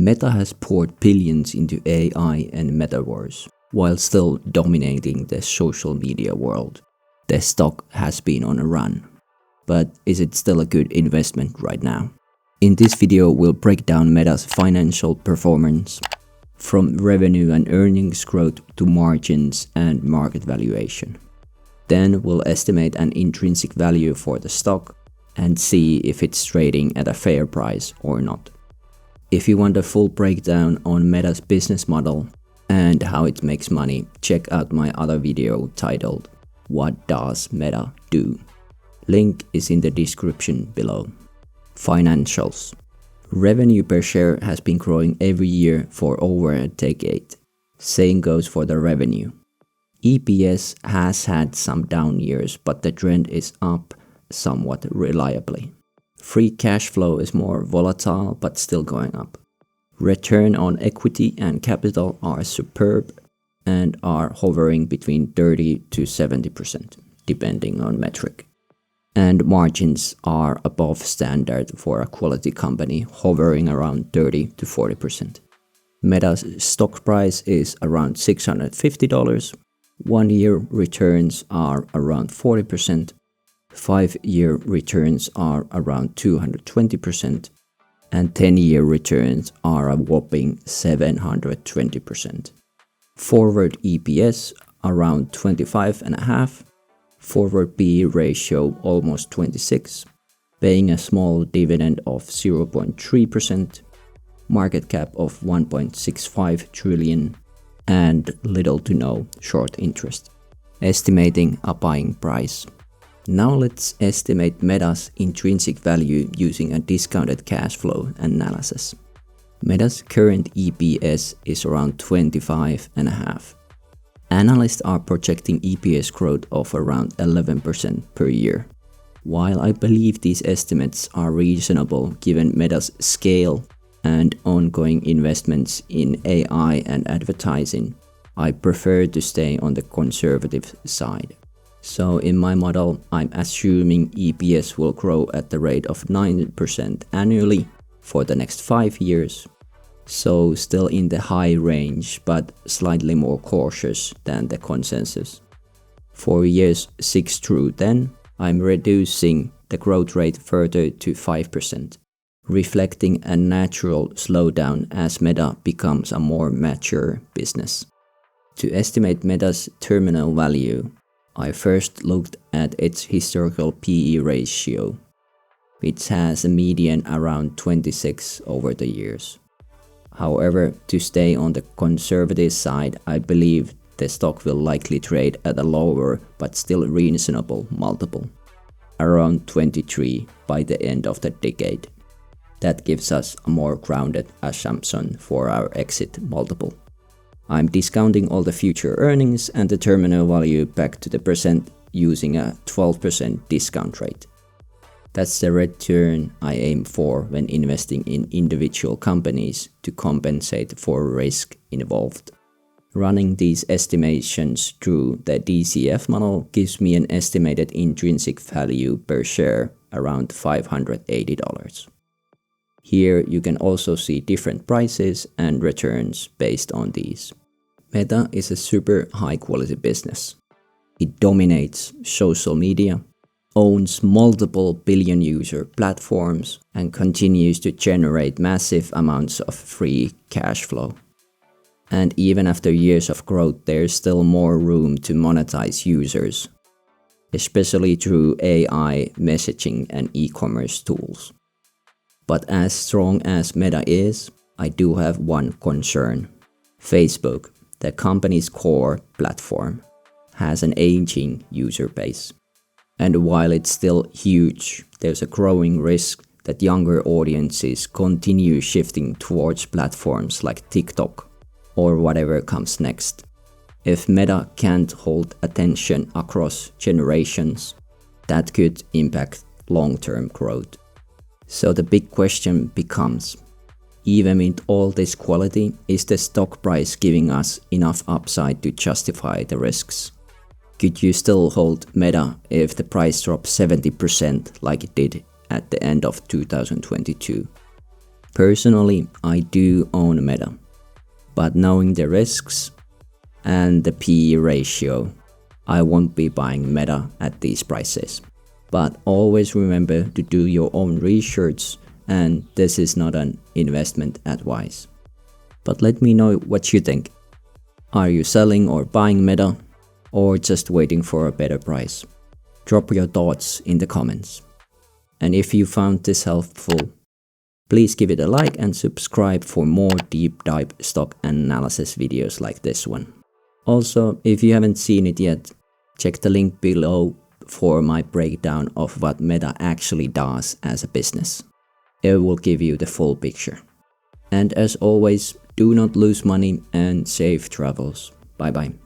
Meta has poured billions into AI and metaverse, while still dominating the social media world. The stock has been on a run. But is it still a good investment right now? In this video, we'll break down Meta's financial performance, from revenue and earnings growth to margins and market valuation. Then we'll estimate an intrinsic value for the stock and see if it's trading at a fair price or not. If you want a full breakdown on Meta's business model and how it makes money, check out my other video titled "What Does Meta Do?" Link is in the description below. Financials. Revenue per share has been growing every year for over a decade. Same goes for the revenue. EPS has had some down years, but the trend is up somewhat reliably. Free cash flow is more volatile but still going up. Return on equity and capital are superb and are hovering between 30 to 70%, depending on metric. And margins are above standard for a quality company, hovering around 30 to 40%. Meta's stock price is around $650. 1 year returns are around 40%. 5-year returns are around 220%. And 10-year returns are a whopping 720%. Forward EPS around 25.5. Forward PE ratio almost 26, paying a small dividend of 0.3%, market cap of 1.65 trillion, and little to no short interest. Estimating a buying price. Now let's estimate Meta's intrinsic value using a discounted cash flow analysis. Meta's current EPS is around 25.5. Analysts are projecting EPS growth of around 11% per year. While I believe these estimates are reasonable given Meta's scale and ongoing investments in AI and advertising, I prefer to stay on the conservative side. So in my model, I'm assuming EPS will grow at the rate of 9% annually for the next 5 years. So still in the high range, but slightly more cautious than the consensus. For years 6 through 10, I'm reducing the growth rate further to 5%, reflecting a natural slowdown as Meta becomes a more mature business. To estimate Meta's terminal value, I first looked at its historical PE ratio, which has a median around 26 over the years. However, to stay on the conservative side, I believe the stock will likely trade at a lower but still reasonable multiple, around 23 by the end of the decade. That gives us a more grounded assumption for our exit multiple. I'm discounting all the future earnings and the terminal value back to the present using a 12% discount rate. That's the return I aim for when investing in individual companies to compensate for risk involved. Running these estimations through the DCF model gives me an estimated intrinsic value per share around $580. Here you can also see different prices and returns based on these. Meta is a super high quality business. It dominates social media, owns multiple billion user platforms, and continues to generate massive amounts of free cash flow. And even after years of growth, there's still more room to monetize users, especially through AI messaging and e-commerce tools. But as strong as Meta is, I do have one concern. Facebook, the company's core platform, has an aging user base. And while it's still huge, there's a growing risk that younger audiences continue shifting towards platforms like TikTok or whatever comes next. If Meta can't hold attention across generations, that could impact long-term growth. So the big question becomes, even with all this quality, is the stock price giving us enough upside to justify the risks? Could you still hold Meta if the price drops 70% like it did at the end of 2022? Personally, I do own Meta, but knowing the risks and the PE ratio, I won't be buying Meta at these prices. But always remember to do your own research, and this is not an investment advice. But let me know what you think. Are you selling or buying Meta, or just waiting for a better price? Drop your thoughts in the comments. And if you found this helpful, please give it a like and subscribe for more deep dive stock analysis videos like this one. Also, if you haven't seen it yet, check the link below for my breakdown of what Meta actually does as a business. It will give you the full picture. And as always, do not lose money and safe travels. Bye bye.